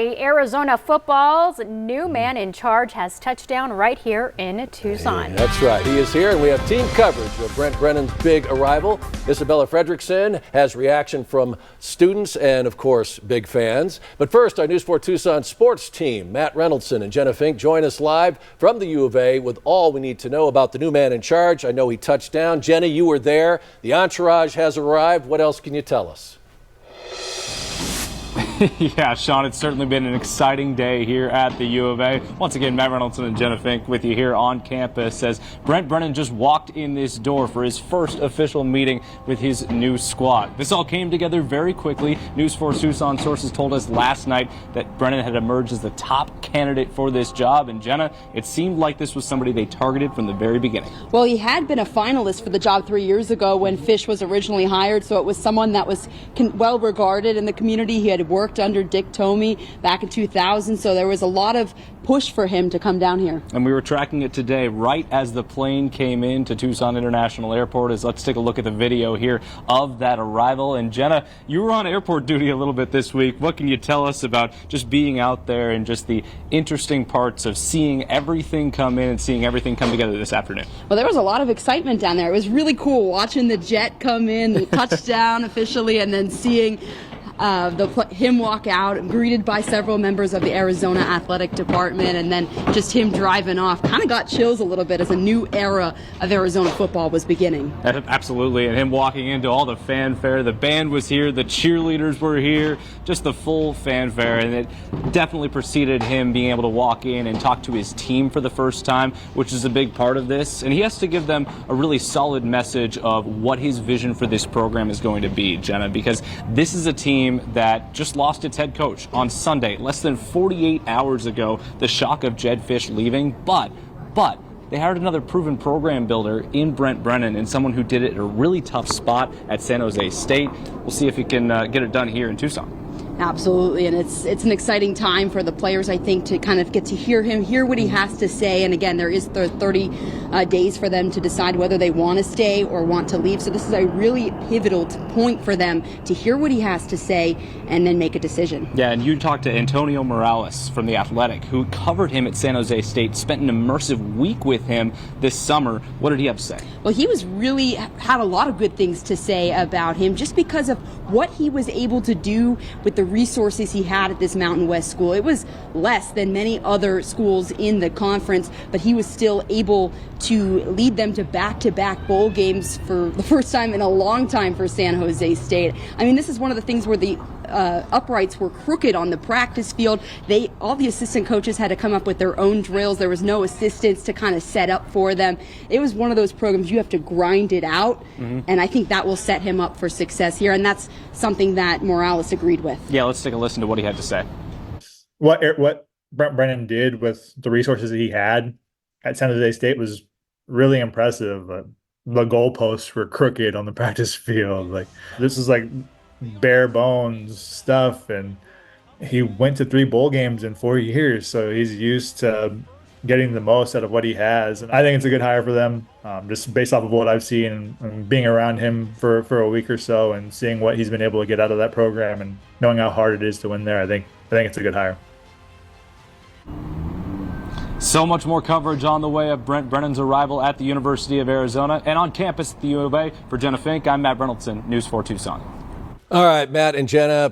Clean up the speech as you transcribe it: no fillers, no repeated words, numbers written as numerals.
Arizona football's new man in charge has touchdown right here in Tucson. That's right. He is here, and we have team coverage of Brent Brennan's big arrival. Isabella Fredrickson has reaction from students and, of course, big fans. But first, our News 4 Tucson sports team, Matt Reynoldsson and Jenna Fink, join us live from the U of A with all we need to know about the new man in charge. I know he touched down. Jenna, you were there. The entourage has arrived. What else can you tell us? Yeah, Sean, it's certainly been an exciting day here at the U of A. Once again, Matt Reynoldsson and Jenna Fink with you here on campus as Brent Brennan just walked in this door for his first official meeting with his new squad. This all came together very quickly. News 4 Tucson sources told us last night that Brennan had emerged as the top candidate for this job. And Jenna, it seemed like this was somebody they targeted from the very beginning. Well, he had been a finalist for the job 3 years ago when Fish was originally hired, so it was someone that was well regarded in the community. He had worked under Dick Tomey back in 2000, so there was a lot of push for him to come down here. And we were tracking it today right as the plane came into Tucson International Airport. Let's take a look at the video here of that arrival. And Jenna, you were on airport duty a little bit this week. What can you tell us about just being out there and just the interesting parts of seeing everything come in and seeing everything come together this afternoon? Well, there was a lot of excitement down there. It was really cool watching the jet come in, the touchdown officially, and then seeing him walk out, greeted by several members of the Arizona Athletic Department, and then just him driving off. Kind of got chills a little bit as a new era of Arizona football was beginning. Absolutely, and him walking into all the fanfare. The band was here, the cheerleaders were here, just the full fanfare, and it definitely preceded him being able to walk in and talk to his team for the first time, which is a big part of this. And he has to give them a really solid message of what his vision for this program is going to be, Jenna, because this is a team that just lost its head coach on Sunday, less than 48 hours ago, the shock of Jedd Fisch leaving, but they hired another proven program builder in Brent Brennan and someone who did it at a really tough spot at San Jose State. We'll see if he can get it done here in Tucson. Absolutely, and it's an exciting time for the players, I think, to kind of get to hear him, hear what he has to say. And again, there is 30 days for them to decide whether they want to stay or want to leave. So this is a really pivotal point for them to hear what he has to say and then make a decision. Yeah, and you talked to Antonio Morales from The Athletic, who covered him at San Jose State, spent an immersive week with him this summer. What did he have to say? Well, he was really had a lot of good things to say about him just because of what he was able to do with the resources he had at this Mountain West school. It was less than many other schools in the conference, but he was still able to lead them to back-to-back bowl games for the first time in a long time for San Jose State. I mean, this is one of the things where the uprights were crooked on the practice field. All the assistant coaches had to come up with their own drills. There was no assistants to kind of set up for them. It was one of those programs you have to grind it out, and I think that will set him up for success here, and that's something that Morales agreed with. Yeah, let's take a listen to what he had to say. What Brent Brennan did with the resources that he had at San Jose State was really impressive. The goalposts were crooked on the practice field. Like, this is like bare bones stuff, and he went to 3 bowl games in 4 years, so he's used to getting the most out of what he has. And I think it's a good hire for them, just based off of what I've seen and being around him for a week or so and seeing what he's been able to get out of that program and knowing how hard it is to win there. I think it's a good hire. So much more coverage on the way of Brent Brennan's arrival at the University of Arizona and on campus at the U of A. For Jenna Fink, I'm Matt Reynoldsson, News 4 Tucson. All right, Matt and Jenna.